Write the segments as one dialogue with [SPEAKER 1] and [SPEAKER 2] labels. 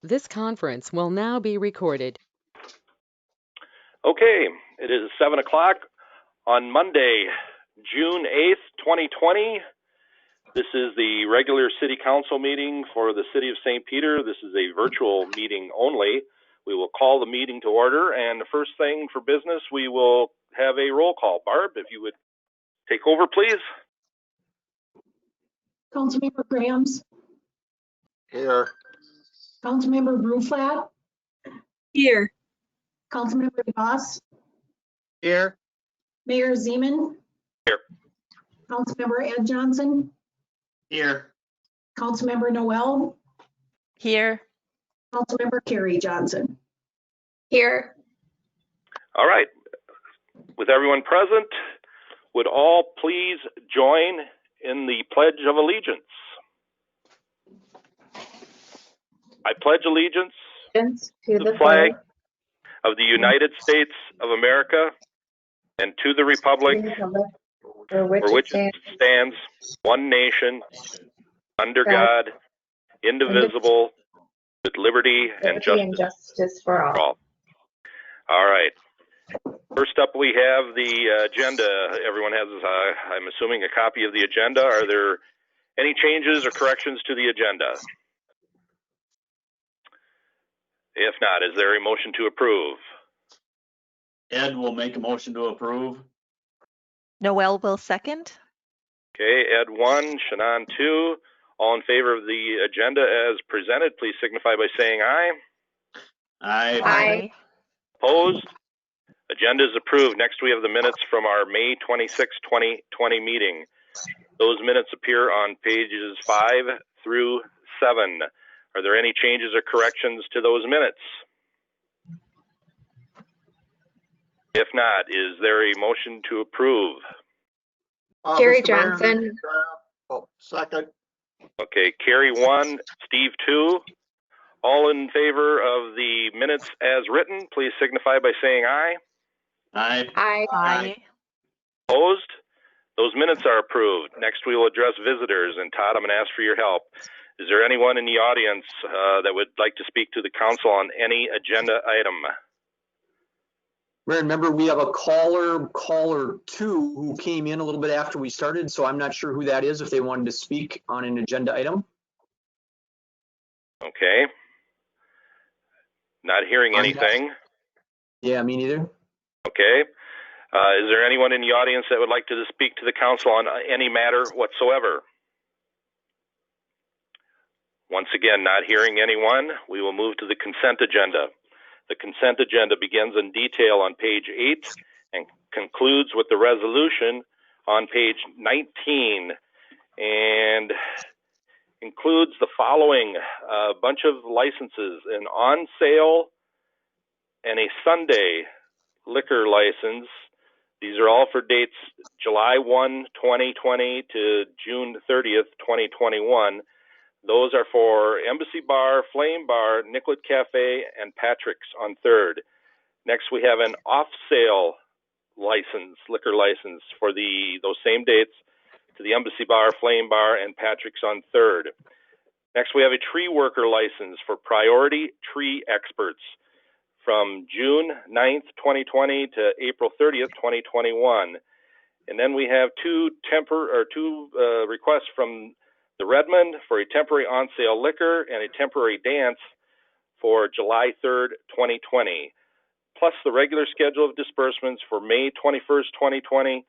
[SPEAKER 1] This conference will now be recorded.
[SPEAKER 2] Okay, it is 7 o'clock on Monday, June 8th, 2020. This is the regular City Council meeting for the City of St. Peter. This is a virtual meeting only. We will call the meeting to order, and the first thing for business, we will have a roll call. Barb, if you would take over, please.
[SPEAKER 3] Councilmember Grahams.
[SPEAKER 4] Here.
[SPEAKER 3] Councilmember Bruflat.
[SPEAKER 5] Here.
[SPEAKER 3] Councilmember DeVos.
[SPEAKER 4] Here.
[SPEAKER 3] Mayor Zeman.
[SPEAKER 2] Here.
[SPEAKER 3] Councilmember Ed Johnson.
[SPEAKER 4] Here.
[SPEAKER 3] Councilmember Noel.
[SPEAKER 5] Here.
[SPEAKER 3] Councilmember Carrie Johnson.
[SPEAKER 5] Here.
[SPEAKER 2] All right. With everyone present, would all please join in the Pledge of Allegiance? I pledge allegiance
[SPEAKER 5] To
[SPEAKER 2] the flag of the United States of America and to the republic
[SPEAKER 5] for
[SPEAKER 2] which it stands, one nation, under God, indivisible, with liberty and justice for all. All right. First up, we have the agenda. Everyone has, I'm assuming, a copy of the agenda. Are there any changes or corrections to the agenda? If not, is there a motion to approve?
[SPEAKER 4] Ed will make a motion to approve.
[SPEAKER 5] Noel will second.
[SPEAKER 2] Okay, Ed 1, Shannon 2. All in favor of the agenda as presented, please signify by saying aye.
[SPEAKER 4] Aye.
[SPEAKER 2] Opposed? Agenda is approved. Next, we have the minutes from our May 26, 2020 meeting. Those minutes appear on pages 5 through 7. Are there any changes or corrections to those minutes? If not, is there a motion to approve?
[SPEAKER 5] Carrie
[SPEAKER 4] Mr. Mayor,
[SPEAKER 5] Johnson.
[SPEAKER 4] second.
[SPEAKER 2] Okay, Carrie 1, Steve 2. All in favor of the minutes as written, please signify by saying aye.
[SPEAKER 4] Aye.
[SPEAKER 5] Aye.
[SPEAKER 2] Opposed? Those minutes are approved. Next, we will address visitors. And Todd, I'm going to ask for your help. Is there anyone in the audience that would like to speak to the council on any agenda item?
[SPEAKER 6] Remember, we have a caller 2, who came in a little bit after we started, so I'm not sure who that is, if they wanted to speak on an agenda item.
[SPEAKER 2] Okay. Not hearing anything.
[SPEAKER 6] Yeah, me neither.
[SPEAKER 2] Okay. Is there anyone in the audience that would like to speak to the council on any matter whatsoever? Once again, not hearing anyone, we will move to the consent agenda. The consent agenda begins in detail on page 8 and concludes with the resolution on page 19 and includes the following bunch of licenses: an on sale and a Sunday liquor license. These are all for dates July 1, 2020 to June 30th, 2021. Those are for Embassy Bar, Flame Bar, Nicollet Cafe, and Patrick's on 3rd. Next, we have an off-sale license, liquor license for those same dates to the Embassy Bar, Flame Bar, and Patrick's on 3rd. Next, we have a tree worker license for Priority Tree Experts from June 9th, 2020 to April 30th, 2021. And then we have two requests from the Redmond for a temporary on-sale liquor and a temporary dance for July 3rd, 2020, plus the regular schedule of disbursements for May 21st, 2020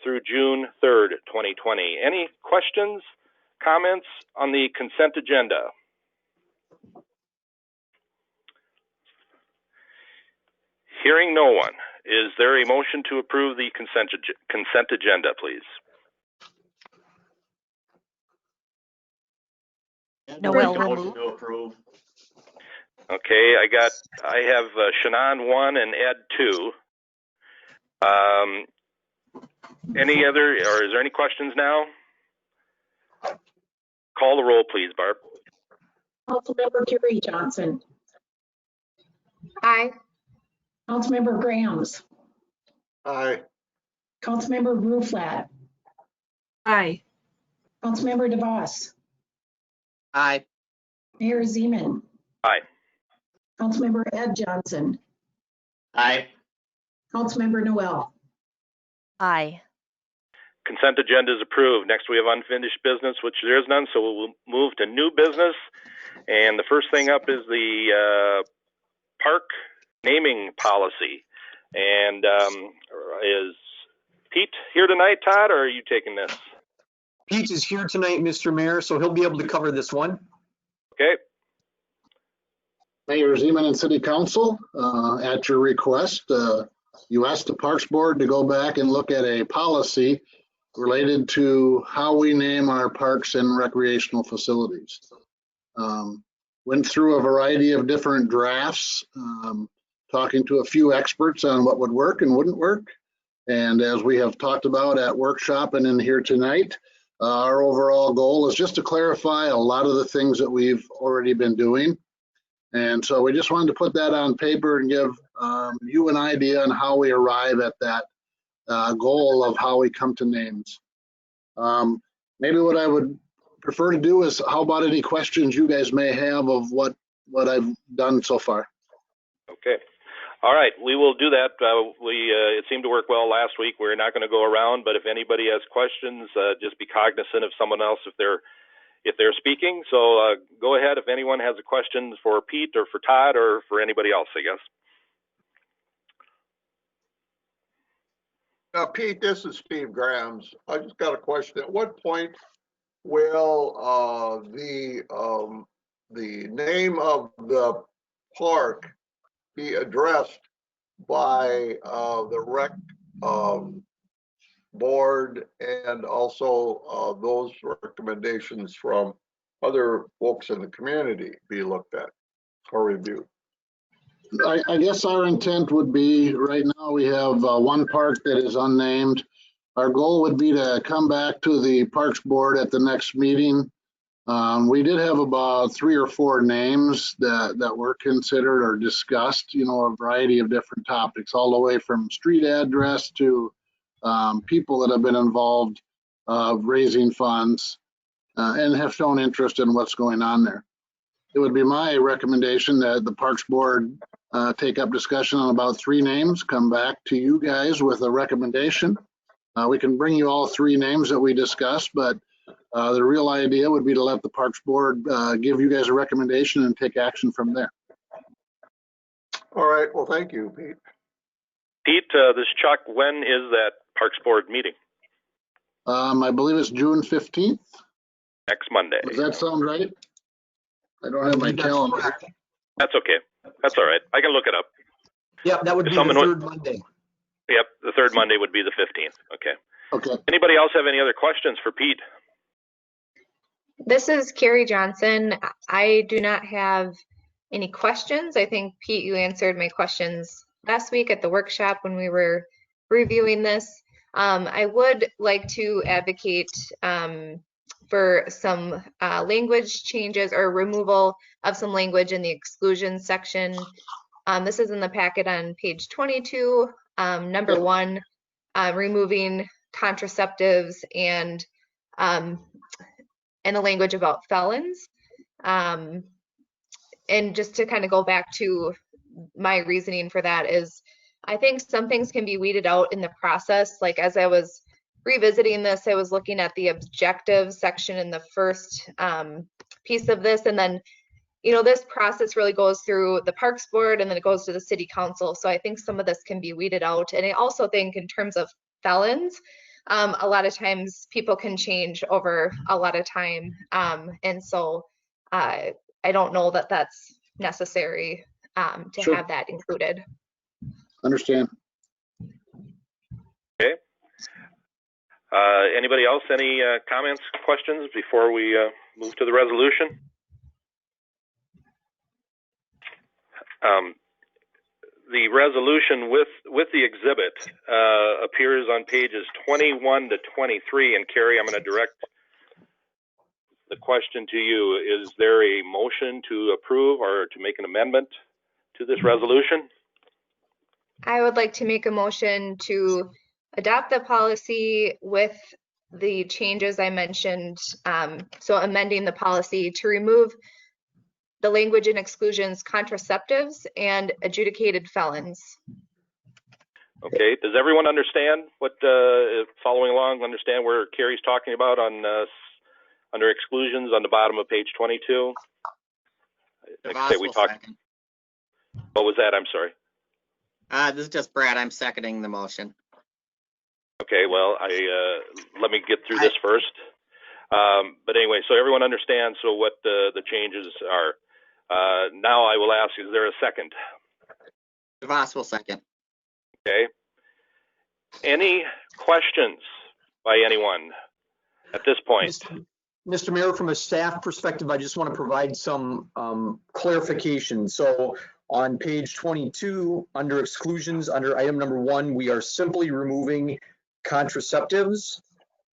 [SPEAKER 2] through June 3rd, 2020. Any questions, comments on the consent agenda? Hearing no one, is there a motion to approve the consent agenda, please?
[SPEAKER 5] Noel will
[SPEAKER 4] motion
[SPEAKER 5] move.
[SPEAKER 4] to approve.
[SPEAKER 2] Okay, I have Shannon 1 and Ed 2. Any other, or is there any questions now? Call the roll, please, Barb.
[SPEAKER 3] Councilmember Carrie Johnson.
[SPEAKER 5] Aye.
[SPEAKER 3] Councilmember Grahams.
[SPEAKER 4] Aye.
[SPEAKER 3] Councilmember Bruflat.
[SPEAKER 5] Aye.
[SPEAKER 3] Councilmember DeVos.
[SPEAKER 6] Aye.
[SPEAKER 3] Mayor Zeman.
[SPEAKER 2] Aye.
[SPEAKER 3] Councilmember Ed Johnson,
[SPEAKER 4] Aye.
[SPEAKER 3] Councilmember Noel.
[SPEAKER 5] Aye.
[SPEAKER 2] Consent agenda is approved. Next, we have unfinished business, which there is none, so we'll move to new business. And the first thing up is the park naming policy. And is Pete here tonight, Todd, or are you taking this?
[SPEAKER 6] Pete is here tonight, Mr. Mayor, so he'll be able to cover this one.
[SPEAKER 2] Okay.
[SPEAKER 7] Mayor Zeman and City Council, at your request, you asked the Parks Board to go back and look at a policy related to how we name our parks and recreational facilities. Went through a variety of different drafts, talking to a few experts on what would work and wouldn't work. And as we have talked about at workshop and in here tonight, our overall goal is just to clarify a lot of the things that we've already been doing. And so we just wanted to put that on paper and give you an idea on how we arrive at that goal of how we come to names. Maybe what I would prefer to do is, how about any questions you guys may have of what I've done so far?
[SPEAKER 2] Okay. All right, we will do that. It seemed to work well last week. We're not going to go around, but if anybody has questions, just be cognizant of someone else if they're speaking. So go ahead if anyone has a question for Pete or for Todd or for anybody else, I guess.
[SPEAKER 8] Pete, this is Steve Grams. I just got a question. At what point will the name of the park be addressed by the rec board and also those recommendations from other folks in the community be looked at or reviewed?
[SPEAKER 7] I guess our intent would be, right now we have one park that is unnamed. Our goal would be to come back to the Parks Board at the next meeting. We did have about 3 or 4 names that were considered or discussed, a variety of different topics, all the way from street address to people that have been involved raising funds and have shown interest in what's going on there. It would be my recommendation that the Parks Board take up discussion on about 3 names, come back to you guys with a recommendation. We can bring you all 3 names that we discussed, but the real idea would be to let the Parks Board give you guys a recommendation and take action from there.
[SPEAKER 8] All right, well, thank you, Pete.
[SPEAKER 2] Pete, this is Chuck. When is that Parks Board meeting?
[SPEAKER 7] I believe it's June 15th.
[SPEAKER 2] Next Monday.
[SPEAKER 7] Does that sound right? I don't have my calendar.
[SPEAKER 2] That's okay. That's all right. I can look it up.
[SPEAKER 6] Yep, that would be the third Monday.
[SPEAKER 2] Yep, the third Monday would be the 15th. Okay.
[SPEAKER 7] Okay.
[SPEAKER 2] Anybody else have any other questions for Pete?
[SPEAKER 9] This is Carrie Johnson. I do not have any questions. I think, Pete, you answered my questions last week at the workshop when we were reviewing this. I would like to advocate for some language changes or removal of some language in the exclusion section. This is in the packet on page 22, number 1, removing contraceptives and the language about felons. And just to kind of go back to my reasoning for that is, I think some things can be weeded out in the process. Like as I was revisiting this, I was looking at the objective section in the first piece of this. And then, this process really goes through the Parks Board and then it goes to the City Council. So I think some of this can be weeded out. And I also think in terms of felons, a lot of times people can change over a lot of time. And so I don't know that that's necessary to
[SPEAKER 7] Sure.
[SPEAKER 9] have that included.
[SPEAKER 7] Understand.
[SPEAKER 2] Okay. Anybody else? Any comments, questions before we move to the resolution? The resolution with the exhibit appears on pages 21 to 23. And Carrie, I'm going to direct the question to you. Is there a motion to approve or to make an amendment to this resolution?
[SPEAKER 9] I would like to make a motion to adopt the policy with the changes I mentioned. So amending the policy to remove the language in exclusions, contraceptives and adjudicated felons.
[SPEAKER 2] Okay, does everyone understand what, following along, understand where Carrie's talking about on, under exclusions on the bottom of page 22? Like I say, we talked,
[SPEAKER 10] Second.
[SPEAKER 2] what was that? I'm sorry.
[SPEAKER 10] This is just Brad. I'm seconding the motion.
[SPEAKER 2] Okay, well, let me get through this first. But anyway, so everyone understands so what the changes are. Now I will ask, is there a second?
[SPEAKER 10] DeVos will second.
[SPEAKER 2] Okay. Any questions by anyone at this point?
[SPEAKER 6] Mr. Mayor, from a staff perspective, I just want to provide some clarification. So on page 22, under exclusions, under item number 1, we are simply removing contraceptives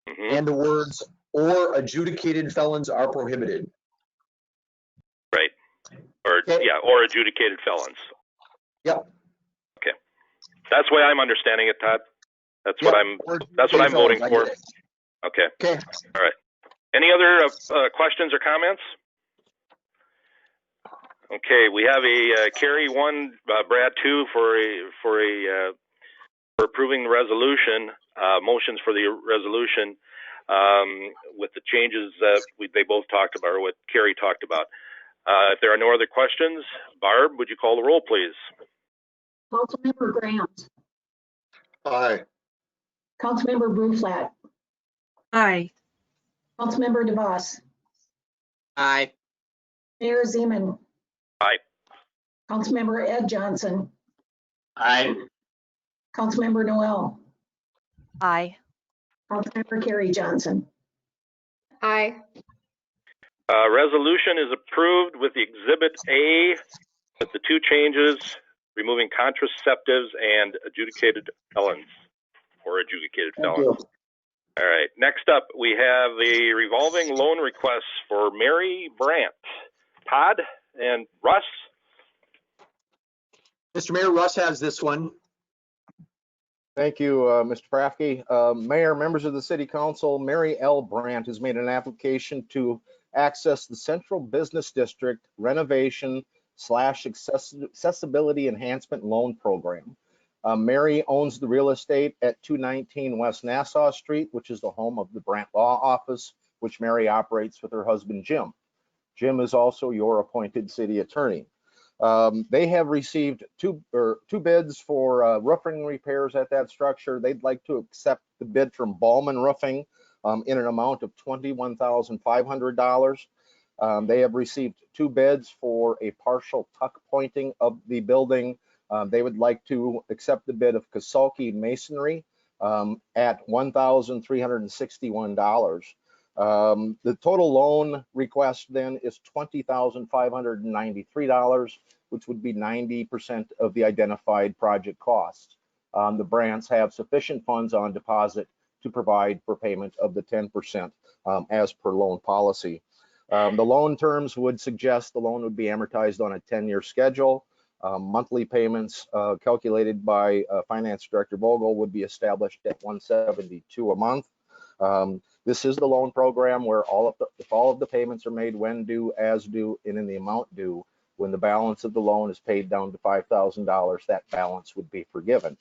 [SPEAKER 6] and the words "or adjudicated felons are prohibited."
[SPEAKER 2] Right. Or yeah, or adjudicated felons.
[SPEAKER 6] Yep.
[SPEAKER 2] Okay. That's the way I'm understanding it, Todd. That's what I'm voting for. Okay.
[SPEAKER 6] Okay.
[SPEAKER 2] All right. Any other questions or comments? Okay, we have a Carrie 1, Brad 2 for approving the resolution, motions for the resolution with the changes that they both talked about, or what Carrie talked about. If there are no other questions, Barb, would you call the roll, please?
[SPEAKER 3] Councilmember Grant.
[SPEAKER 8] Aye.
[SPEAKER 3] Councilmember Bruflat.
[SPEAKER 5] Aye.
[SPEAKER 3] Councilmember DeVos.
[SPEAKER 10] Aye.
[SPEAKER 3] Mayor Zeman.
[SPEAKER 2] Aye.
[SPEAKER 3] Councilmember Ed Johnson.
[SPEAKER 4] Aye.
[SPEAKER 3] Councilmember Noel.
[SPEAKER 5] Aye.
[SPEAKER 3] Councilmember Carrie Johnson.
[SPEAKER 9] Aye.
[SPEAKER 2] Resolution is approved with the Exhibit A with the 2 changes, removing contraceptives and adjudicated felons, or adjudicated felons. All right, next up, we have the revolving loan request for Mary Brandt. Todd and Russ?
[SPEAKER 6] Mr. Mayor, Russ has this one.
[SPEAKER 11] Thank you, Mr. Prafke. Mayor, members of the City Council, Mary L. Brandt has made an application to access the Central Business District Renovation / Accessibility Enhancement Loan Program. Mary owns the real estate at 219 West Nassau Street, which is the home of the Brandt Law Office, which Mary operates with her husband, Jim. Jim is also your appointed city attorney. They have received two bids for roofing repairs at that structure. They'd like to accept the bid from Ballman Roofing in an amount of $21,500. They have received 2 bids for a partial tuck pointing of the building. They would like to accept the bid of Kasulki Masonry at $1,361. The total loan request then is $20,593, which would be 90% of the identified project costs. The Brandts have sufficient funds on deposit to provide for payment of the 10% as per loan policy. The loan terms would suggest the loan would be amortized on a 10-year schedule. Monthly payments calculated by Finance Director Vogel would be established at $172 a month. This is the loan program where if all of the payments are made when due, as due, and in the amount due, when the balance of the loan is paid down to $5,000, that balance would be forgiven.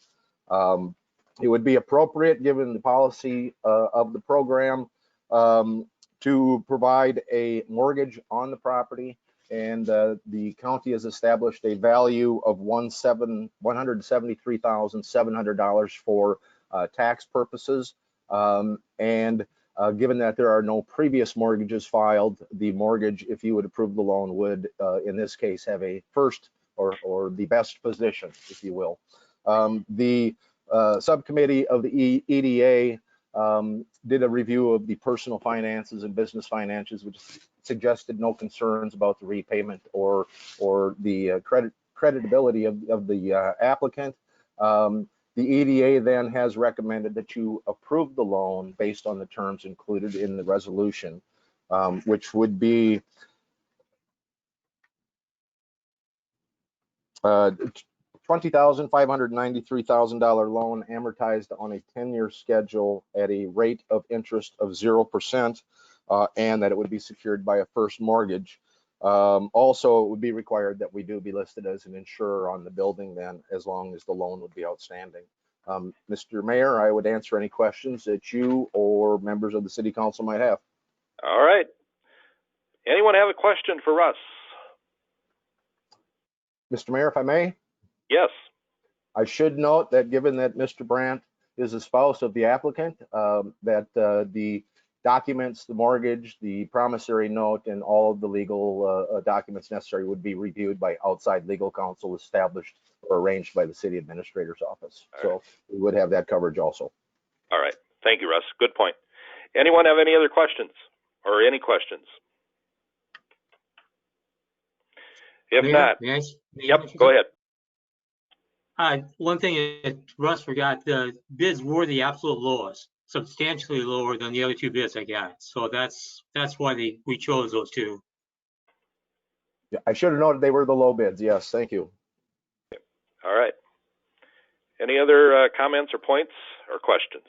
[SPEAKER 11] It would be appropriate, given the policy of the program, to provide a mortgage on the property, and the county has established a value of $173,700 for tax purposes. Given that there are no previous mortgages filed, the mortgage, if you would approve the loan, would in this case have a first or the best position, if you will. The subcommittee of the EDA did a review of the personal finances and business finances, which suggested no concerns about the repayment or the creditability of the applicant. The EDA then has recommended that you approve the loan based on the terms included in the resolution, which would be $20,593,000 loan amortized on a 10-year schedule at a rate of interest of 0%, and that it would be secured by a first mortgage. Also, it would be required that we do be listed as an insurer on the building then, as long as the loan would be outstanding. Mr. Mayor, I would answer any questions that you or members of the city council might have.
[SPEAKER 2] All right. Anyone have a question for Russ?
[SPEAKER 11] Mr. Mayor, if I may?
[SPEAKER 2] Yes.
[SPEAKER 11] I should note that given that Mr. Brandt is a spouse of the applicant, that the documents, the mortgage, the promissory note, and all of the legal documents necessary would be reviewed by outside legal counsel established or arranged by the city administrator's office. So we would have that coverage also.
[SPEAKER 2] All right. Thank you, Russ. Good point. Anyone have any other questions or any questions? If not, yep, go ahead.
[SPEAKER 12] One thing that Russ forgot, the bids were the absolute lowest, substantially lower than the other two bids I got. So that's why we chose those two.
[SPEAKER 11] Yeah, I should have noted they were the low bids. Yes, thank you.
[SPEAKER 2] All right. Any other comments or points or questions?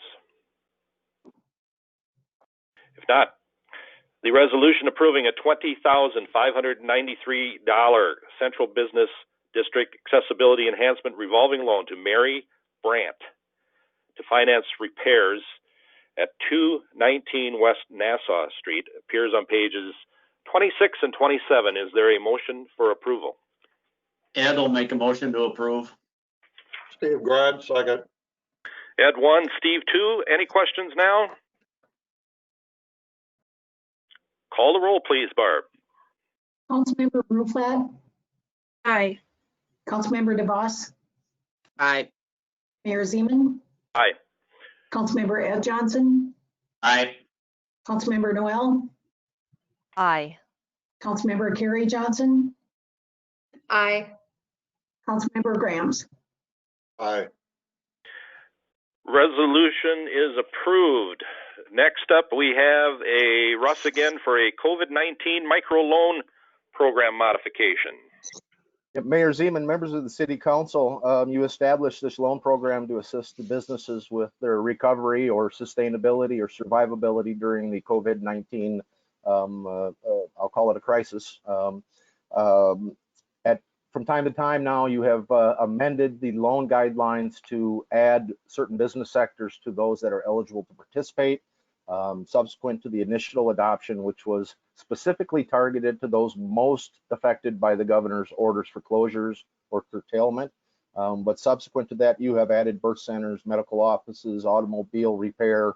[SPEAKER 2] If not, the resolution approving a $20,593 Central Business District Accessibility Enhancement Revolving Loan to Mary Brandt to finance repairs at 219 West Nassau Street appears on pages 26 and 27. Is there a motion for approval?
[SPEAKER 4] Ed will make a motion to approve.
[SPEAKER 8] Steve Grad, second.
[SPEAKER 2] Ed 1, Steve 2. Any questions now? Call the roll, please, Barb.
[SPEAKER 3] Councilmember Bruflat,
[SPEAKER 5] Aye.
[SPEAKER 3] Councilmember DeVos,
[SPEAKER 10] Aye.
[SPEAKER 3] Mayor Zeman,
[SPEAKER 2] Aye.
[SPEAKER 3] Councilmember Ed Johnson,
[SPEAKER 4] Aye.
[SPEAKER 3] Councilmember Noel,
[SPEAKER 5] Aye.
[SPEAKER 3] Councilmember Carrie Johnson,
[SPEAKER 9] Aye.
[SPEAKER 3] Councilmember Grams.
[SPEAKER 8] Aye.
[SPEAKER 2] Resolution is approved. Next up, we have a Russ again for a COVID-19 microloan program modification.
[SPEAKER 11] Mayor Zeman, members of the city council, you established this loan program to assist the businesses with their recovery or sustainability or survivability during the COVID-19, I'll call it a crisis. From time to time now, you have amended the loan guidelines to add certain business sectors to those that are eligible to participate. Subsequent to the initial adoption, which was specifically targeted to those most affected by the governor's orders for closures or curtailment. But subsequent to that, you have added birth centers, medical offices, automobile repair,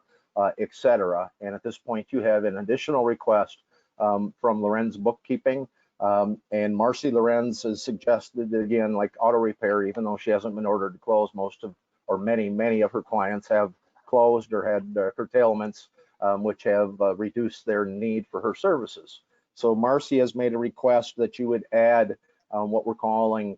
[SPEAKER 11] etc. And at this point, you have an additional request from Lorenz Bookkeeping. And Marcy Lorenz has suggested that, again, like auto repair, even though she hasn't been ordered to close, many of her clients have closed or had curtailments, which have reduced their need for her services. So Marcy has made a request that you would add what we're calling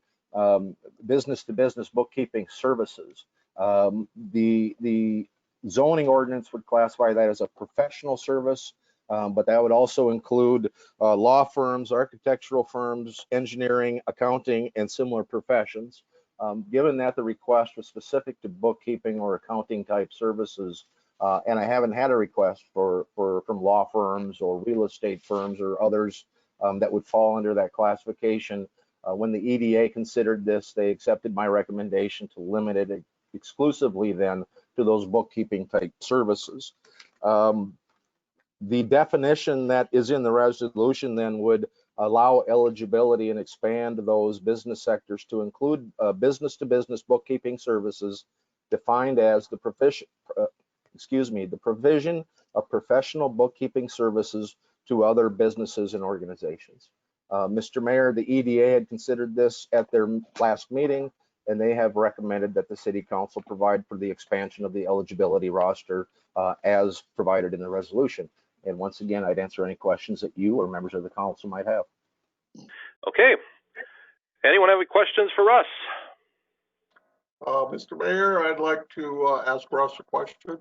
[SPEAKER 11] business-to-business bookkeeping services. The zoning ordinance would classify that as a professional service, but that would also include law firms, architectural firms, engineering, accounting, and similar professions. Given that the request was specific to bookkeeping or accounting type services, and I haven't had a request from law firms or real estate firms or others that would fall under that classification. When the EDA considered this, they accepted my recommendation to limit it exclusively then to those bookkeeping type services. The definition that is in the resolution then would allow eligibility and expand those business sectors to include business-to-business bookkeeping services defined as the provision of professional bookkeeping services to other businesses and organizations. Mr. Mayor, the EDA had considered this at their last meeting, and they have recommended that the City Council provide for the expansion of the eligibility roster as provided in the resolution. And once again, I'd answer any questions that you or members of the council might have.
[SPEAKER 2] Okay. Anyone have any questions for Russ?
[SPEAKER 8] Mr. Mayor, I'd like to ask Russ a question.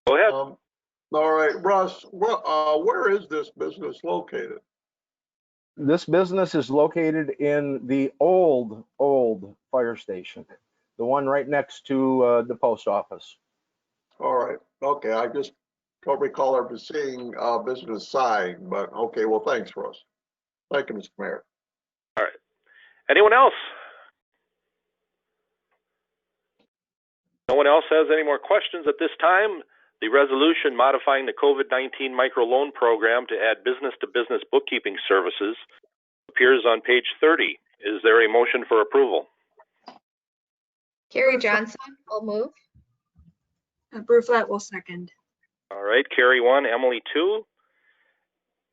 [SPEAKER 2] Go ahead.
[SPEAKER 8] All right, Russ, where is this business located?
[SPEAKER 11] This business is located in the old fire station, the one right next to the post office.
[SPEAKER 8] All right, okay, I just don't recall ever seeing a business sign, but okay, well, thanks, Russ. Thank you, Mr. Mayor.
[SPEAKER 2] Anyone else? No one else has any more questions at this time. The resolution modifying the COVID-19 microloan program to add business-to-business bookkeeping services appears on page 30. Is there a motion for approval?
[SPEAKER 9] Carrie Johnson will move.
[SPEAKER 5] Bruflat will second.
[SPEAKER 2] All right, Carrie 1, Emily 2.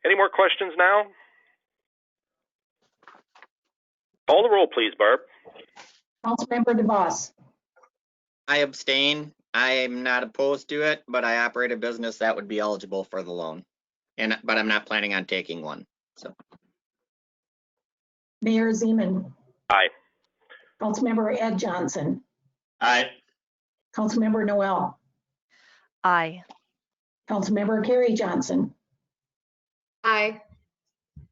[SPEAKER 2] Any more questions now? Call the roll, please, Barb.
[SPEAKER 3] Councilmember DeVos,
[SPEAKER 10] I abstain. I am not opposed to it, but I operate a business that would be eligible for the loan. But I'm not planning on taking one. So
[SPEAKER 3] Mayor Zeman,
[SPEAKER 2] Aye.
[SPEAKER 3] Councilmember Ed Johnson,
[SPEAKER 4] Aye.
[SPEAKER 3] Councilmember Noel,
[SPEAKER 5] Aye.
[SPEAKER 3] Councilmember Carrie Johnson,
[SPEAKER 9] Aye.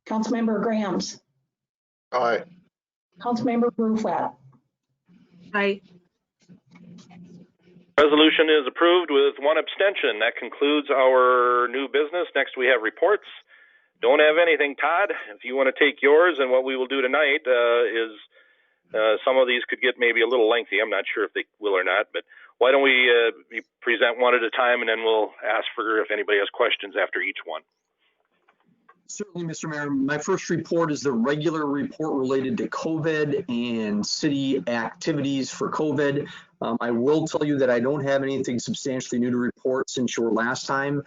[SPEAKER 3] Councilmember Grams,
[SPEAKER 8] Aye.
[SPEAKER 3] Councilmember Bruflat.
[SPEAKER 5] Aye.
[SPEAKER 2] Resolution is approved with one abstention. That concludes our new business. Next, we have reports. Don't have anything, Todd. If you want to take yours, and what we will do tonight is some of these could get maybe a little lengthy. I'm not sure if they will or not, but why don't we present one at a time, and then we'll ask for if anybody has questions after each one.
[SPEAKER 6] Certainly, Mr. Mayor. My first report is the regular report related to COVID and city activities for COVID. I will tell you that I don't have anything substantially new to report since your last time.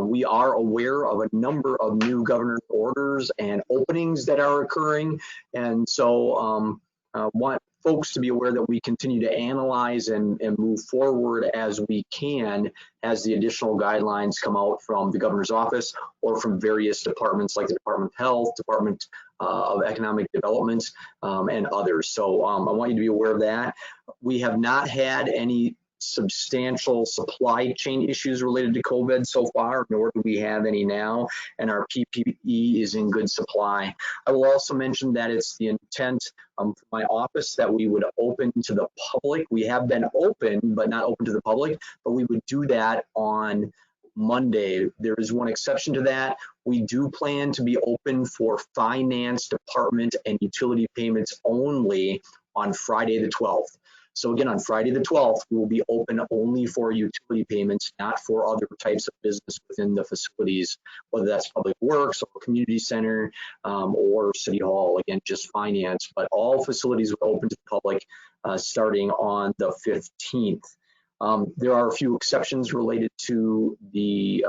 [SPEAKER 6] We are aware of a number of new governor's orders and openings that are occurring. And so want folks to be aware that we continue to analyze and move forward as we can as the additional guidelines come out from the governor's office or from various departments like the Department of Health, Department of Economic Development, and others. So I want you to be aware of that. We have not had any substantial supply chain issues related to COVID so far, nor do we have any now, and our PPE is in good supply. I will also mention that it's the intent for my office that we would open to the public. We have been open, but not open to the public, but we would do that on Monday. There is one exception to that. We do plan to be open for finance department and utility payments only on Friday the 12th. So again, on Friday the 12th, we will be open only for utility payments, not for other types of business within the facilities, whether that's public works or community center or city hall, again, just finance, but all facilities will open to the public starting on the 15th. There are a few exceptions related to the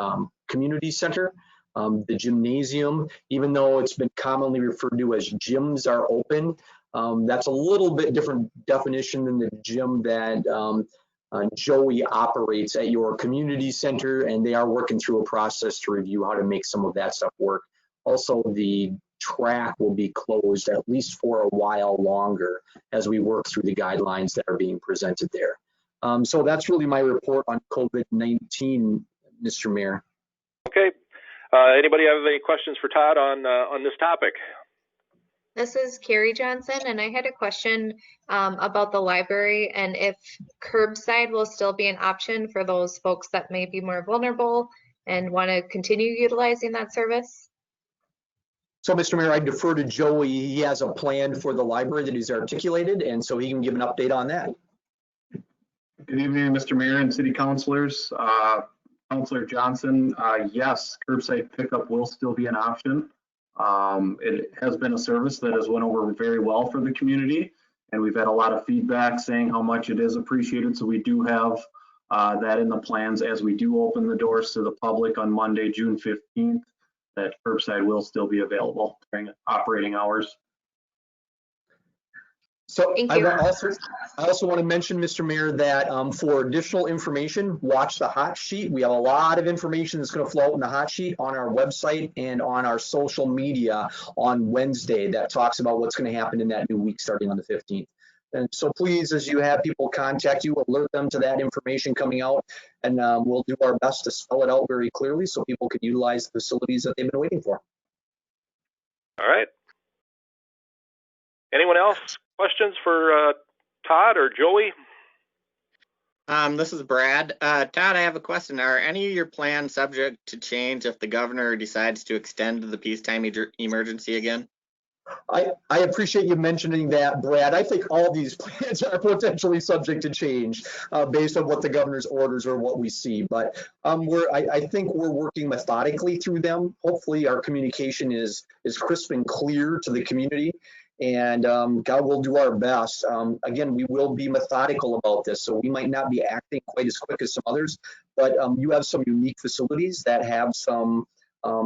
[SPEAKER 6] community center. The gymnasium, even though it's been commonly referred to as gyms are open, that's a little bit different definition than the gym that Joey operates at your community center, and they are working through a process to review how to make some of that stuff work. Also, the track will be closed at least for a while longer as we work through the guidelines that are being presented there. So that's really my report on COVID-19, Mr. Mayor.
[SPEAKER 2] Okay. Anybody have any questions for Todd on this topic?
[SPEAKER 9] This is Carrie Johnson, and I had a question about the library and if curbside will still be an option for those folks that may be more vulnerable and want to continue utilizing that service.
[SPEAKER 6] So, Mr. Mayor, I defer to Joey. He has a plan for the library that he's articulated, and so he can give an update on that.
[SPEAKER 13] Good evening, Mr. Mayor and city councilors. Councilor Johnson, yes, curbside pickup will still be an option. It has been a service that has went over very well for the community, and we've had a lot of feedback saying how much it is appreciated. So we do have that in the plans as we do open the doors to the public on Monday, June 15th, that curbside will still be available during operating hours.
[SPEAKER 6] So I also want to mention, Mr. Mayor, that for additional information, watch the hot sheet. We have a lot of information that's going to flow out in the hot sheet on our website and on our social media on Wednesday that talks about what's going to happen in that new week starting on the 15th. And so please, as you have people contact you, alert them to that information coming out, and we'll do our best to spell it out very clearly so people can utilize the facilities that they've been waiting for.
[SPEAKER 2] All right. Anyone else? Questions for Todd or Joey?
[SPEAKER 10] This is Brad. Todd, I have a question. Are any of your plans subject to change if the governor decides to extend the peacetime emergency again?
[SPEAKER 6] I appreciate you mentioning that, Brad. I think all these plans are potentially subject to change based on what the governor's orders or what we see. But I think we're working methodically through them. Hopefully our communication is crisp and clear to the community. And God will do our best. Again, we will be methodical about this. So we might not be acting quite as quick as some others, but you have some unique facilities that have some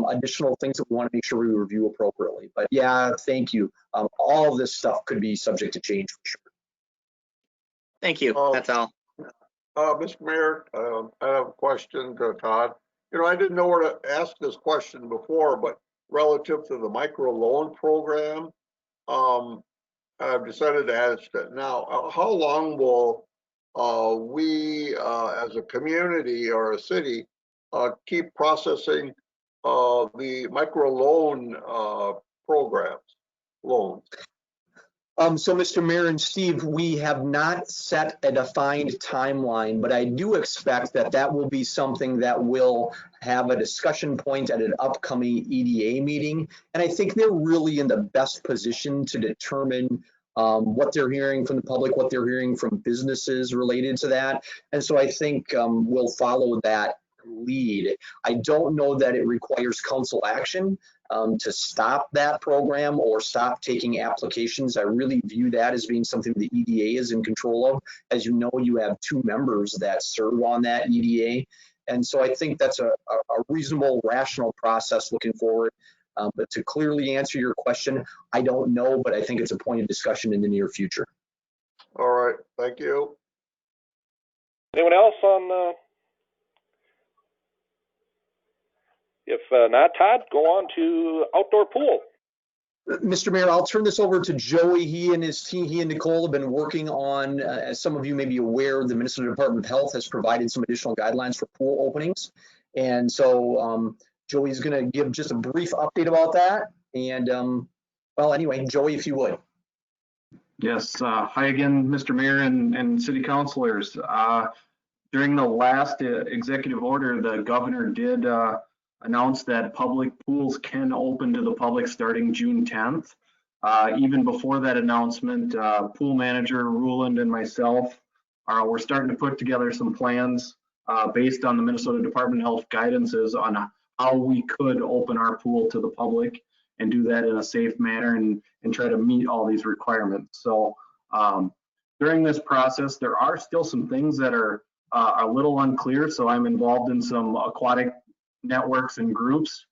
[SPEAKER 6] additional things that we want to make sure we review appropriately. But yeah, thank you. All of this stuff could be subject to change for sure.
[SPEAKER 10] Thank you. That's all.
[SPEAKER 8] Mr. Mayor, I have a question to Todd. You know, I didn't know where to ask this question before, but relative to the micro loan program, I've decided to ask it now. How long will we as a community or a city keep processing the micro loan loans?
[SPEAKER 6] So Mr. Mayor and Steve, we have not set a defined timeline, but I do expect that that will be something that will have a discussion point at an upcoming EDA meeting. And I think they're really in the best position to determine what they're hearing from the public, what they're hearing from businesses related to that. And so I think we'll follow that lead. I don't know that it requires council action to stop that program or stop taking applications. I really view that as being something the EDA is in control of. As you know, you have 2 members that serve on that EDA. And so I think that's a reasonable, rational process looking forward. But to clearly answer your question, I don't know, but I think it's a point of discussion in the near future.
[SPEAKER 8] All right, thank you.
[SPEAKER 2] Anyone else on? If not, Todd, go on to outdoor pool.
[SPEAKER 6] Mr. Mayor, I'll turn this over to Joey. He and his team, he and Nicole have been working on, as some of you may be aware, the Minnesota Department of Health has provided some additional guidelines for pool openings. And so Joey's going to give just a brief update about that. And well, anyway, Joey, if you would.
[SPEAKER 13] Yes, hi again, Mr. Mayor and city councilors. During the last executive order, the governor did announced that public pools can open to the public starting June 10th. Even before that announcement, pool manager Ruland and myself we're starting to put together some plans based on the Minnesota Department of Health guidances on how we could open our pool to the public and do that in a safe manner and try to meet all these requirements. So during this process, there are still some things that are a little unclear. So I'm involved in some aquatic networks and groups,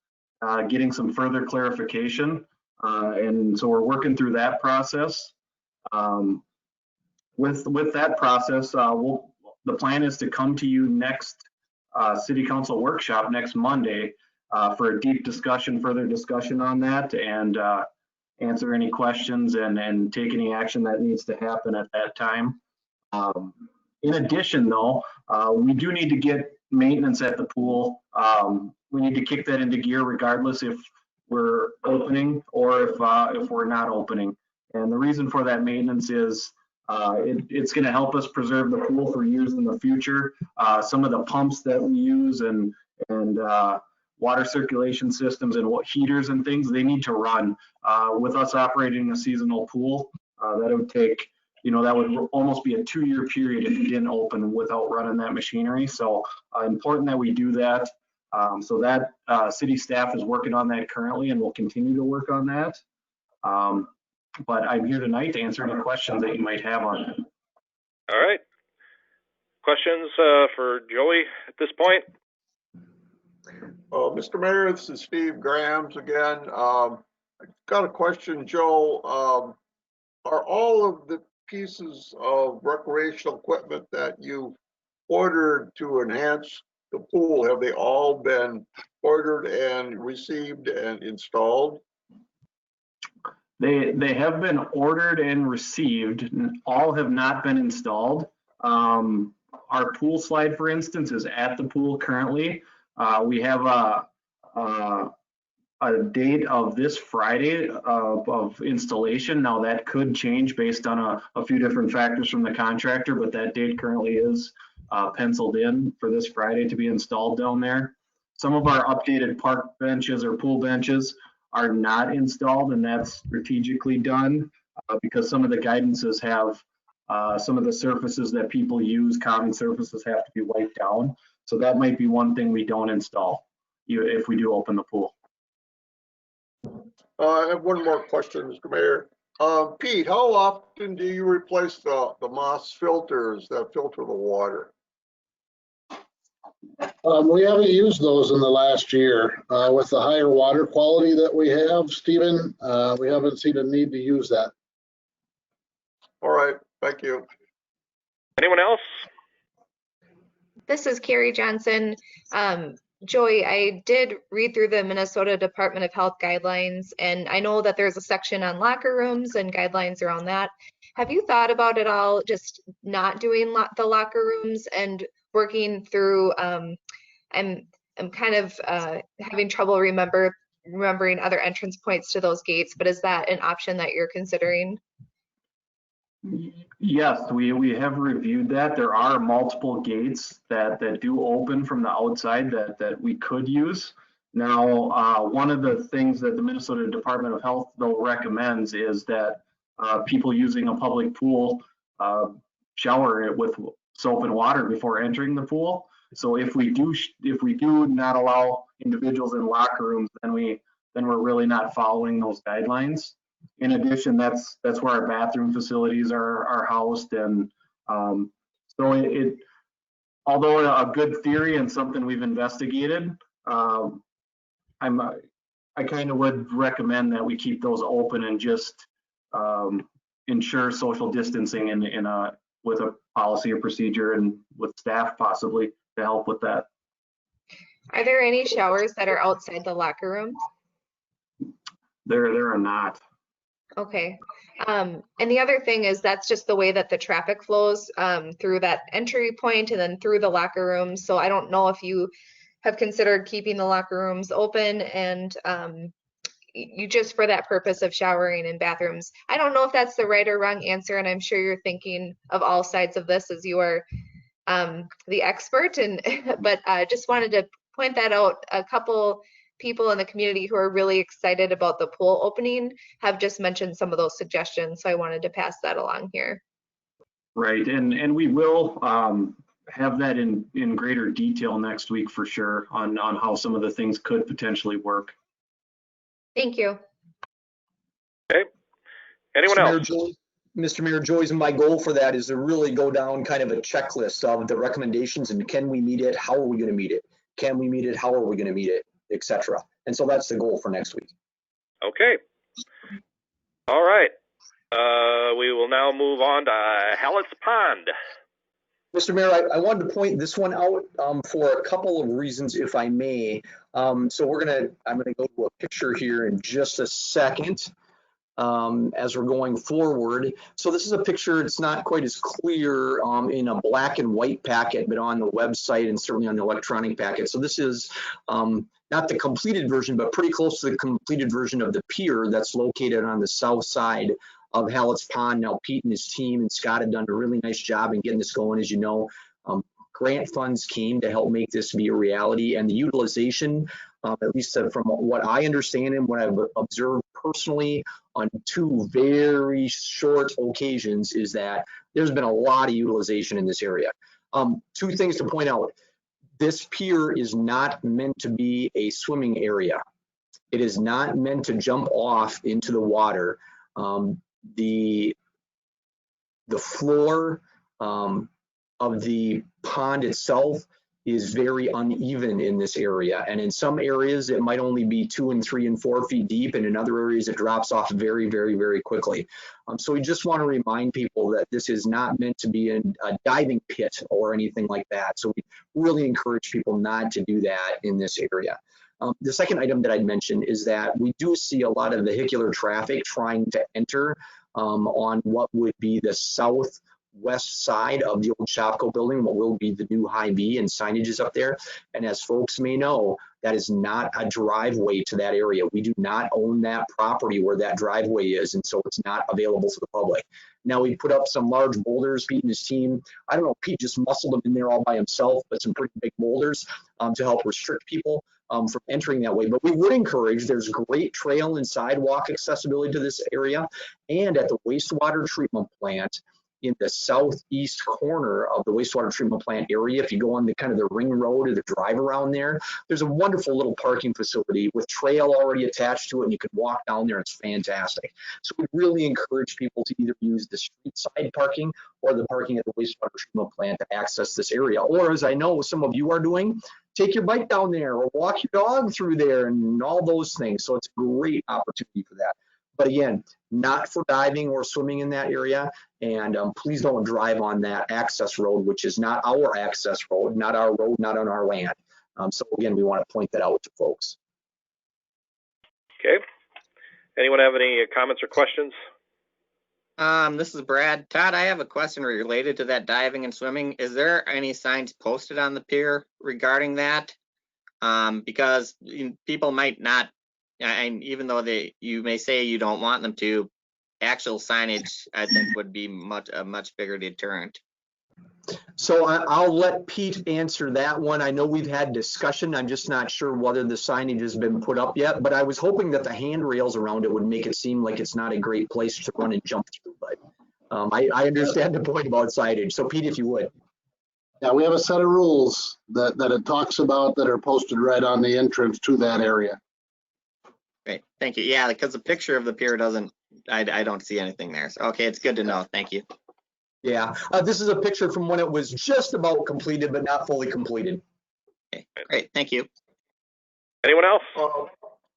[SPEAKER 13] getting some further clarification. And so we're working through that process. With that process, the plan is to come to you next city council workshop next Monday for a deep discussion, further discussion on that, and answer any questions and take any action that needs to happen at that time. In addition, though, we do need to get maintenance at the pool. We need to kick that into gear regardless if we're opening or if we're not opening. And the reason for that maintenance is it's going to help us preserve the pool for years in the future. Some of the pumps that we use and water circulation systems and what heaters and things, they need to run. With us operating a seasonal pool, that would take, that would almost be a 2-year period if you didn't open without running that machinery. So important that we do that. So that city staff is working on that currently and will continue to work on that. But I'm here tonight to answer any questions that you might have on it.
[SPEAKER 2] All right. Questions for Joey at this point?
[SPEAKER 8] Mr. Mayor, this is Steve Grams again. I got a question, Joe. Are all of the pieces of recreational equipment that you ordered to enhance the pool, have they all been ordered and received and installed?
[SPEAKER 13] They have been ordered and received. All have not been installed. Our pool slide, for instance, is at the pool currently. We have a date of this Friday of installation. Now that could change based on a few different factors from the contractor, but that date currently is penciled in for this Friday to be installed down there. Some of our updated park benches or pool benches are not installed, and that's strategically done because some of the guidances have some of the surfaces that people use, common surfaces, have to be wiped down. So that might be one thing we don't install if we do open the pool.
[SPEAKER 8] I have one more question, Mr. Mayor. Pete, how often do you replace the Moss filters that filter the water?
[SPEAKER 7] We haven't used those in the last year. With the higher water quality that we have, Stephen, we haven't seen a need to use that.
[SPEAKER 8] All right, thank you.
[SPEAKER 2] Anyone else?
[SPEAKER 9] This is Carrie Johnson. Joy, I did read through the Minnesota Department of Health guidelines, and I know that there's a section on locker rooms and guidelines around that. Have you thought about it all, just not doing the locker rooms and working through, I'm kind of having trouble remembering other entrance points to those gates, but is that an option that you're considering?
[SPEAKER 13] Yes, we have reviewed that. There are multiple gates that do open from the outside that we could use. Now, one of the things that the Minnesota Department of Health though recommends is that people using a public pool shower it with soap and water before entering the pool. So if we do not allow individuals in locker rooms, then we're really not following those guidelines. In addition, that's where our bathroom facilities are housed, and so it although a good theory and something we've investigated, I kind of would recommend that we keep those open and just ensure social distancing with a policy or procedure and with staff possibly to help with that.
[SPEAKER 9] Are there any showers that are outside the locker rooms?
[SPEAKER 13] There are not.
[SPEAKER 9] Okay. And the other thing is that's just the way that the traffic flows through that entry point and then through the locker rooms. So I don't know if you have considered keeping the locker rooms open and you just for that purpose of showering and bathrooms. I don't know if that's the right or wrong answer, and I'm sure you're thinking of all sides of this as you are the expert. But I just wanted to point that out. A couple people in the community who are really excited about the pool opening have just mentioned some of those suggestions. So I wanted to pass that along here.
[SPEAKER 13] Right, and we will have that in greater detail next week for sure on how some of the things could potentially work.
[SPEAKER 9] Thank you.
[SPEAKER 2] Okay. Anyone else?
[SPEAKER 6] Mr. Mayor, Joyce, my goal for that is to really go down kind of a checklist of the recommendations and can we meet it? How are we going to meet it? Can we meet it? How are we going to meet it? Etc. And so that's the goal for next week.
[SPEAKER 2] Okay. All right. We will now move on to Hallett's Pond.
[SPEAKER 6] Mr. Mayor, I wanted to point this one out for a couple of reasons, if I may. So I'm gonna go to a picture here in just a second as we're going forward. So this is a picture, it's not quite as clear in a black and white packet, but on the website and certainly on the electronic packet. So this is not the completed version, but pretty close to the completed version of the pier that's located on the south side of Hallett's Pond. Now, Pete and his team and Scott have done a really nice job in getting this going. As you know, grant funds came to help make this be a reality, and the utilization, at least from what I understand and what I've observed personally on two very short occasions, is that there's been a lot of utilization in this area. Two things to point out. This pier is not meant to be a swimming area. It is not meant to jump off into the water. The floor of the pond itself is very uneven in this area, and in some areas it might only be 2 and 3 and 4 feet deep, and in other areas it drops off very, very, very quickly. So we just want to remind people that this is not meant to be a diving pit or anything like that. So we really encourage people not to do that in this area. The second item that I'd mention is that we do see a lot of vehicular traffic trying to enter on what would be the southwest side of the old Shopko building, what will be the new Hy-Vee, and signage is up there. And as folks may know, That is not a driveway to that area. We do not own that property where that driveway is, and so it's not available to the public. Now, we put up some large boulders, Pete and his team. I don't know, Pete just muscled them in there all by himself, but some pretty big boulders to help restrict people from entering that way. But we would encourage, there's great trail and sidewalk accessibility to this area. And at the wastewater treatment plant, in the southeast corner of the wastewater treatment plant area, if you go on the kind of the ring road or the drive around there, there's a wonderful little parking facility with trail already attached to it, and you can walk down there. It's fantastic. So we really encourage people to either use the street side parking or the parking at the wastewater treatment plant to access this area. Or, as I know some of you are doing, take your bike down there or walk your dog through there and all those things. So it's a great opportunity for that. But again, not for diving or swimming in that area. And please don't drive on that access road, which is not our access road, not our road, not on our land. So again, we want to point that out to folks.
[SPEAKER 2] Okay. Anyone have any comments or questions?
[SPEAKER 10] This is Brad. Todd, I have a question related to that diving and swimming. Is there any signs posted on the pier regarding that? Because people might not, and even though you may say you don't want them to, actual signage, I think, would be a much bigger deterrent.
[SPEAKER 6] So I'll let Pete answer that one. I know we've had discussion. I'm just not sure whether the signage has been put up yet, but I was hoping that the handrails around it would make it seem like it's not a great place to run and jump through. But I understand the point about signage. So Pete, if you would.
[SPEAKER 7] Yeah, we have a set of rules that it talks about that are posted right on the entrance to that area.
[SPEAKER 10] Great, thank you. Yeah, because the picture of the pier doesn't, I don't see anything there. So, okay, it's good to know. Thank you.
[SPEAKER 6] Yeah, this is a picture from when it was just about completed, but not fully completed.
[SPEAKER 10] Okay, great, thank you.
[SPEAKER 2] Anyone else?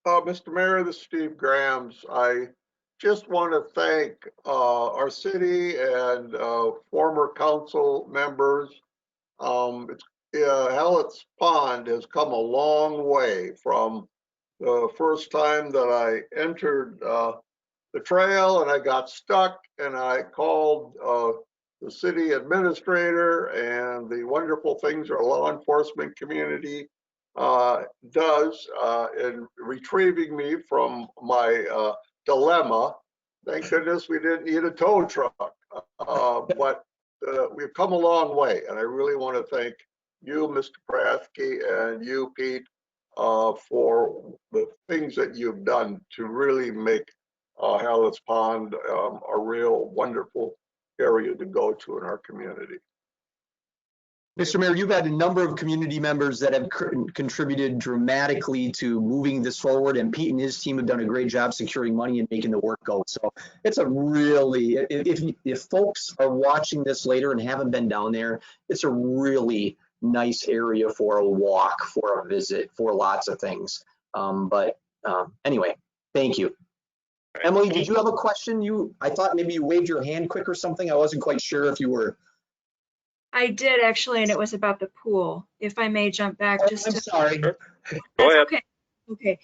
[SPEAKER 8] Mr. Mayor, this is Steve Grams. I just want to thank our city and former council members. Hallett's Pond has come a long way from the first time that I entered the trail and I got stuck, and I called the city administrator and the wonderful things our law enforcement community does in retrieving me from my dilemma. Thank goodness we didn't need a tow truck, but we've come a long way, and I really want to thank you, Mr. Pratsky, and you, Pete, for the things that you've done to really make Hallett's Pond a real wonderful area to go to in our community.
[SPEAKER 6] Mr. Mayor, you've had a number of community members that have contributed dramatically to moving this forward, and Pete and his team have done a great job securing money and making the work go. So it's a really, if folks are watching this later and haven't been down there, it's a really nice area for a walk, for a visit, for lots of things. Anyway, thank you. Emily, did you have a question? I thought maybe you waved your hand quick or something. I wasn't quite sure if you were.
[SPEAKER 5] I did actually, and it was about the pool. If I may jump back just
[SPEAKER 6] I'm sorry.
[SPEAKER 2] Go ahead.
[SPEAKER 5] Okay.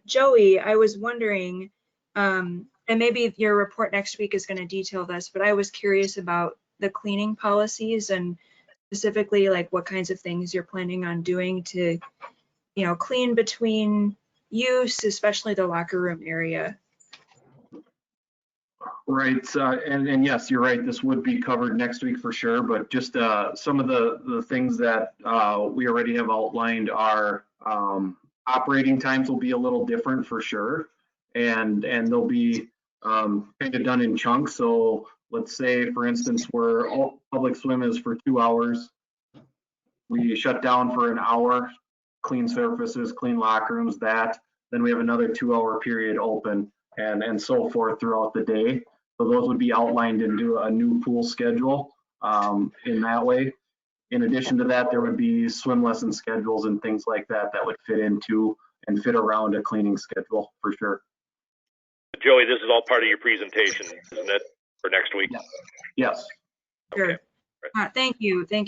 [SPEAKER 5] Joey, I was wondering, and maybe your report next week is going to detail this, but I was curious about the cleaning policies and specifically like what kinds of things you're planning on doing to, clean between use, especially the locker room area.
[SPEAKER 13] Right, and yes, you're right. This would be covered next week for sure. But just some of the things that we already have outlined are operating times will be a little different for sure, and they'll be kind of done in chunks. So let's say, for instance, where all public swim is for 2 hours, we shut down for an hour, clean surfaces, clean locker rooms. Then we have another 2-hour period open, and so forth throughout the day. So those would be outlined into a new pool schedule in that way. In addition to that, there would be swim lesson schedules and things like that that would fit into and fit around a cleaning schedule for sure.
[SPEAKER 2] Joey, this is all part of your presentation, isn't it, for next week?
[SPEAKER 13] Yes.
[SPEAKER 5] Sure.
[SPEAKER 2] Okay.
[SPEAKER 5] Thank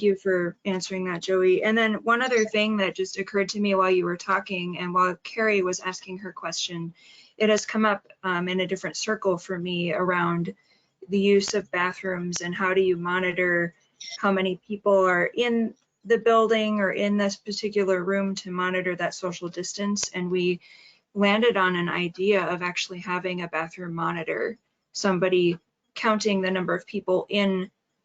[SPEAKER 5] you for answering that, Joey. And then one other thing that just occurred to me while you were talking and while Carrie was asking her question, it has come up in a different circle for me around the use of bathrooms and how do you monitor how many people are in the building or in this particular room to monitor that social distance. And we landed on an idea of actually having a bathroom monitor, somebody counting the number of people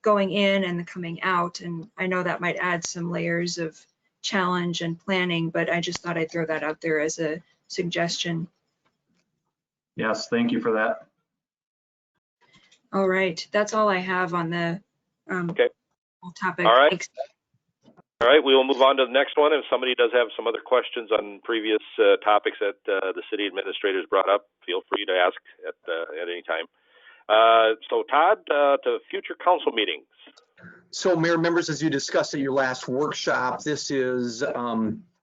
[SPEAKER 5] going in and coming out. And I know that might add some layers of challenge and planning, but I just thought I'd throw that out there as a suggestion.
[SPEAKER 13] Yes, thank you for that.
[SPEAKER 5] All right, that's all I have on the
[SPEAKER 2] Okay.
[SPEAKER 5] topic.
[SPEAKER 2] All right.
[SPEAKER 5] Thanks.
[SPEAKER 2] All right, we will move on to the next one. If somebody does have some other questions on previous topics that the city administrators brought up, feel free to ask at any time. So Todd, to future council meetings.
[SPEAKER 6] So Mayor, members, as you discussed at your last workshop, this is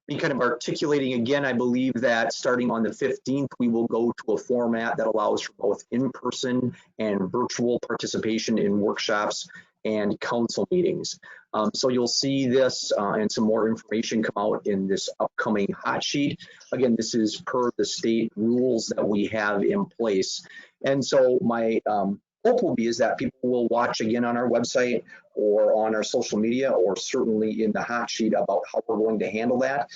[SPEAKER 6] me kind of articulating again. I believe that starting on the 15th, we will go to a format that allows for both in-person and virtual participation in workshops and council meetings. So you'll see this and some more information come out in this upcoming hot sheet. Again, this is per the state rules that we have in place. And so my hope will be is that people will watch again on our website or on our social media, or certainly in the hot sheet about how we're going to handle that.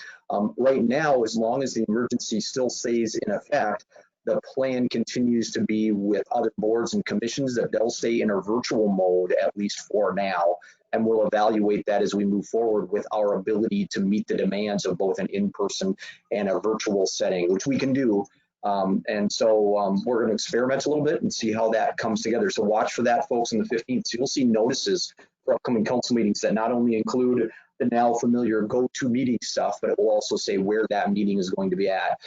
[SPEAKER 6] Right now, as long as the emergency still stays in effect, the plan continues to be with other boards and commissions that they'll stay in a virtual mode, at least for now. And we'll evaluate that as we move forward with our ability to meet the demands of both an in-person and a virtual setting, which we can do. And so we're going to experiment a little bit and see how that comes together. So watch for that, folks, on the 15th. So you'll see notices for upcoming council meetings that not only include the now familiar go-to-meeting stuff, but it will also say where that meeting is going to be at.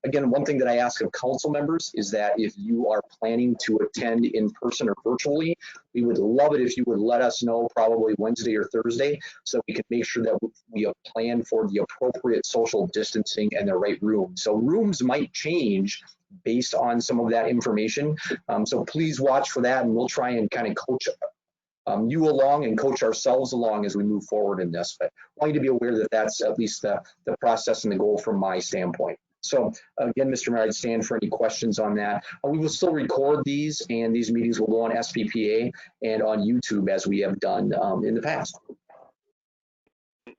[SPEAKER 6] Again, one thing that I ask of council members is that if you are planning to attend in person or virtually, we would love it if you would let us know probably Wednesday or Thursday, so we can make sure that we have planned for the appropriate social distancing and the right room. So rooms might change based on some of that information. So please watch for that, and we'll try and kind of coach you along and coach ourselves along as we move forward in this. But I want you to be aware that that's at least the process and the goal from my standpoint. So again, Mr. Mayor, I'd stand for any questions on that. We will still record these, and these meetings will go on SPPA and on YouTube as we have done in the past.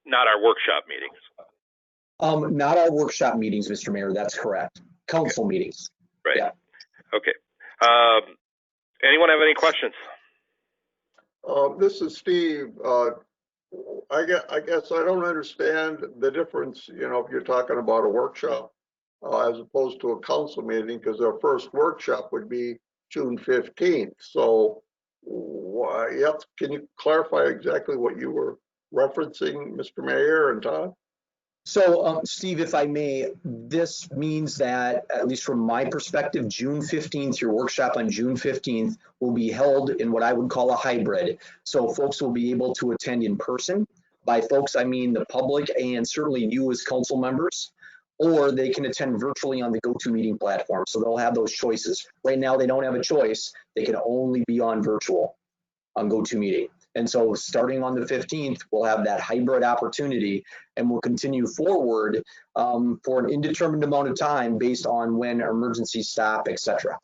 [SPEAKER 2] Not our workshop meetings.
[SPEAKER 6] Not our workshop meetings, Mr. Mayor, that's correct. Council meetings.
[SPEAKER 2] Right.
[SPEAKER 6] Yeah.
[SPEAKER 2] Okay. Anyone have any questions?
[SPEAKER 8] This is Steve. I guess I don't understand the difference, you know, if you're talking about a workshop as opposed to a council meeting, because our first workshop would be June 15th. So, yep, can you clarify exactly what you were referencing, Mr. Mayor and Todd?
[SPEAKER 6] So, Steve, if I may, this means that, at least from my perspective, June 15th, your workshop on June 15th will be held in what I would call a hybrid. So folks will be able to attend in person. By folks, I mean the public and certainly you as council members, or they can attend virtually on the GoToMeeting platform. So they'll have those choices. Right now, they don't have a choice. They can only be on virtual on GoToMeeting. And so starting on the 15th, we'll have that hybrid opportunity, and we'll continue forward for an indeterminate amount of time based on when emergencies stop, et cetera.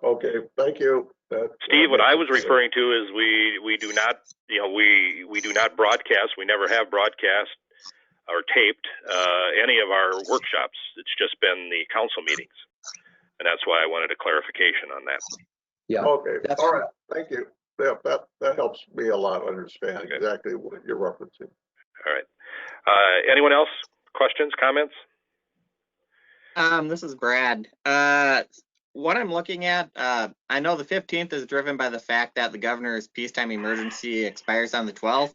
[SPEAKER 8] Okay, thank you.
[SPEAKER 2] Steve, what I was referring to is we do not, you know, we do not broadcast. We never have broadcast or taped any of our workshops. It's just been the council meetings. And that's why I wanted a clarification on that.
[SPEAKER 6] Yeah.
[SPEAKER 8] Okay, all right, thank you. Yeah, that helps me a lot understand exactly what you're referencing.
[SPEAKER 2] All right. Anyone else? Questions, comments?
[SPEAKER 10] This is Brad. What I'm looking at, I know the 15th is driven by the fact that the governor's peacetime emergency expires on the 12th.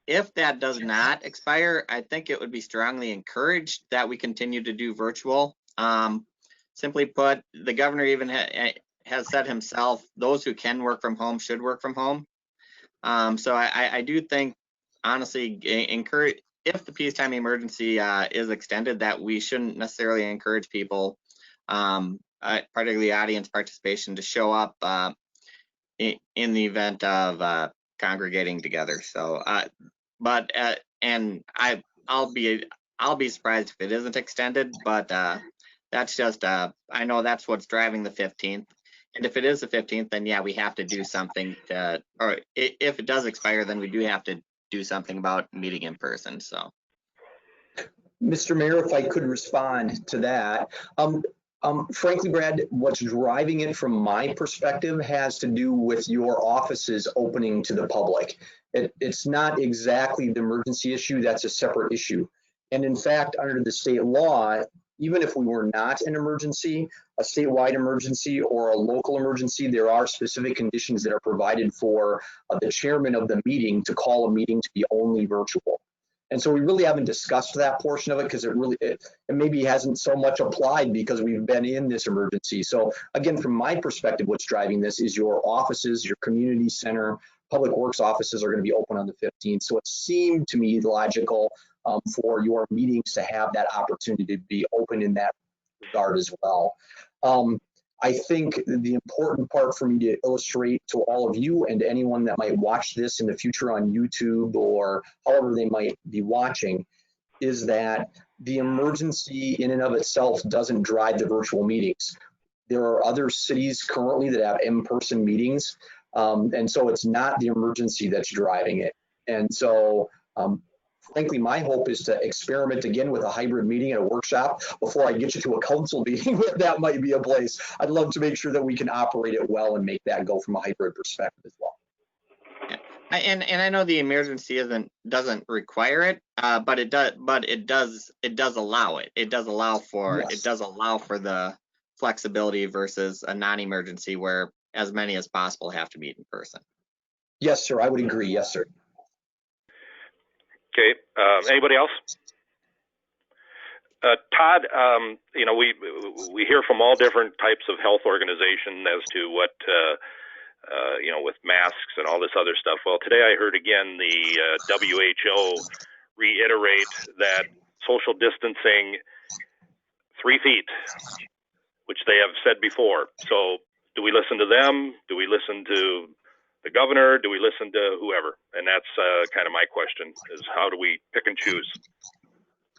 [SPEAKER 10] If that does not expire, I think it would be strongly encouraged that we continue to do virtual. Simply put, the governor even has said himself, those who can work from home should work from home. So I do think, honestly, encourage, if the peacetime emergency is extended, that we shouldn't necessarily encourage people, particularly audience participation, to show up in the event of congregating together. So, and I'll be surprised if it isn't extended, but that's just I know that's what's driving the 15th. And if it is the 15th, then yeah, we have to do something to, or if it does expire, then we do have to do something about meeting in person, so.
[SPEAKER 6] Mr. Mayor, if I could respond to that. Frankly, Brad, what's driving it from my perspective has to do with your offices opening to the public. It's not exactly the emergency issue, that's a separate issue. And in fact, under the state law, even if we were not an emergency, a statewide emergency or a local emergency, there are specific conditions that are provided for the chairman of the meeting to call a meeting to be only virtual. And so we really haven't discussed that portion of it because it maybe hasn't so much applied because we've been in this emergency. So again, from my perspective, what's driving this is your offices, your community center, public works offices are going to be open on the 15th. So it seemed to me logical for your meetings to have that opportunity to be open in that regard as well. I think the important part for me to illustrate to all of you and to anyone that might watch this in the future on YouTube or however they might be watching is that the emergency in and of itself doesn't drive the virtual meetings. There are other cities currently that have in-person meetings, and so it's not the emergency that's driving it. And so frankly, my hope is to experiment again with a hybrid meeting and a workshop before I get you to a council meeting where that might be a place. I'd love to make sure that we can operate it well and make that go from a hybrid perspective as well.
[SPEAKER 10] And I know the emergency doesn't require it, but it does allow it. It does allow for
[SPEAKER 6] Yes.
[SPEAKER 10] It does allow for the flexibility versus a non-emergency where as many as possible have to meet in person.
[SPEAKER 6] Yes, sir. I would agree. Yes, sir.
[SPEAKER 2] Okay, anybody else? Todd, you know, we hear from all different types of health organizations as to what, you know, with masks and all this other stuff. Well, today I heard again the WHO reiterate that social distancing 3 feet, which they have said before. So do we listen to them? Do we listen to the governor? Do we listen to whoever? And that's kind of my question, is how do we pick and choose?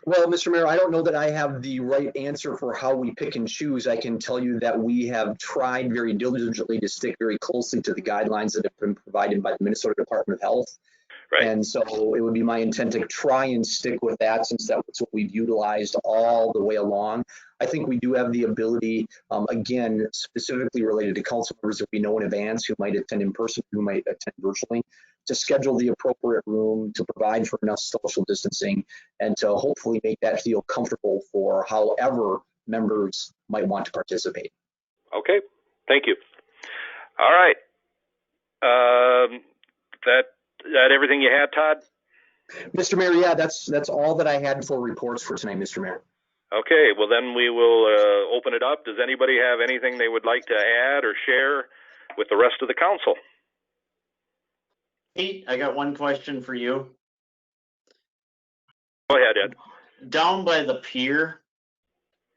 [SPEAKER 6] Well, Mr. Mayor, I don't know that I have the right answer for how we pick and choose. I can tell you that we have tried very diligently to stick very closely to the guidelines that have been provided by the Minnesota Department of Health.
[SPEAKER 2] Right.
[SPEAKER 6] And so it would be my intent to try and stick with that since that's what we've utilized all the way along. I think we do have the ability, again, specifically related to council members that we know in advance who might attend in person, who might attend virtually, to schedule the appropriate room, to provide for enough social distancing, and to hopefully make that feel comfortable for however members might want to participate.
[SPEAKER 2] Okay, thank you. All right. That everything you had, Todd?
[SPEAKER 6] Mr. Mayor, yeah, that's all that I had for reports for tonight, Mr. Mayor.
[SPEAKER 2] Okay, well then we will open it up. Does anybody have anything they would like to add or share with the rest of the council?
[SPEAKER 4] Pete, I got one question for you.
[SPEAKER 2] Go ahead, Ed.
[SPEAKER 4] Down by the pier,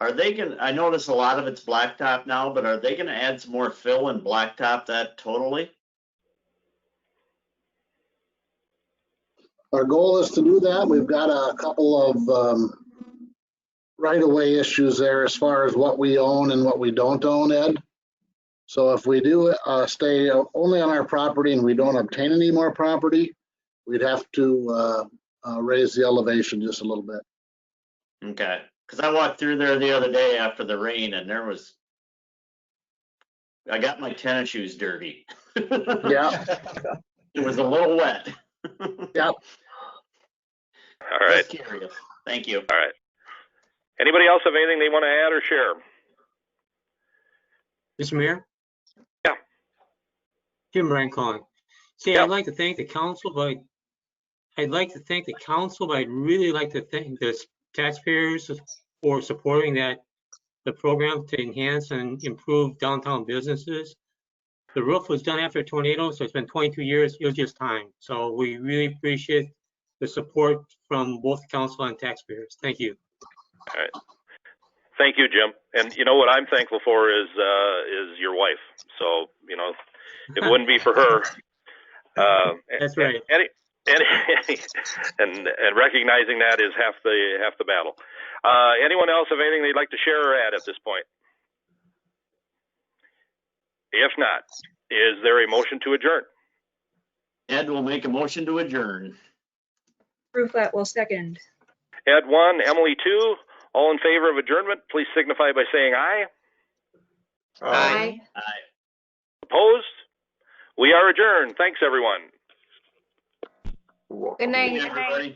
[SPEAKER 4] are they gonna, I notice a lot of it's blacktop now, but are they gonna add some more fill and blacktop that totally?
[SPEAKER 7] Our goal is to do that. We've got a couple of right-of-way issues there as far as what we own and what we don't own, Ed. So if we do stay only on our property and we don't obtain any more property, we'd have to raise the elevation just a little bit.
[SPEAKER 4] Okay, because I walked through there the other day after the rain and I got my tennis shoes dirty.
[SPEAKER 7] Yeah.
[SPEAKER 4] It was a little wet.
[SPEAKER 7] Yep.
[SPEAKER 2] All right.
[SPEAKER 4] Just curious. Thank you.
[SPEAKER 2] All right. Anybody else have anything they want to add or share?
[SPEAKER 12] Mr. Mayor?
[SPEAKER 2] Yeah.
[SPEAKER 12] Jim Brancon. See,
[SPEAKER 2] Yeah.
[SPEAKER 12] I'd like to thank the council, but I'd really like to thank the taxpayers for supporting the program to enhance and improve downtown businesses. The roof was done after a tornado, so it's been 22 years. It was just time. So we really appreciate the support from both council and taxpayers. Thank you.
[SPEAKER 2] All right. Thank you, Jim. And you know what I'm thankful for is your wife. So, you know, it wouldn't be for her.
[SPEAKER 12] That's right.
[SPEAKER 2] And recognizing that is half the battle. Anyone else have anything they'd like to share or add at this point? If not, is there a motion to adjourn?
[SPEAKER 4] Ed will make a motion to adjourn.
[SPEAKER 5] Bruflat will second.
[SPEAKER 2] Ed 1, Emily 2, all in favor of adjournment, please signify by saying aye.
[SPEAKER 9] Aye.
[SPEAKER 2] Opposed? We are adjourned. Thanks, everyone.
[SPEAKER 9] Good night.
[SPEAKER 4] Everybody.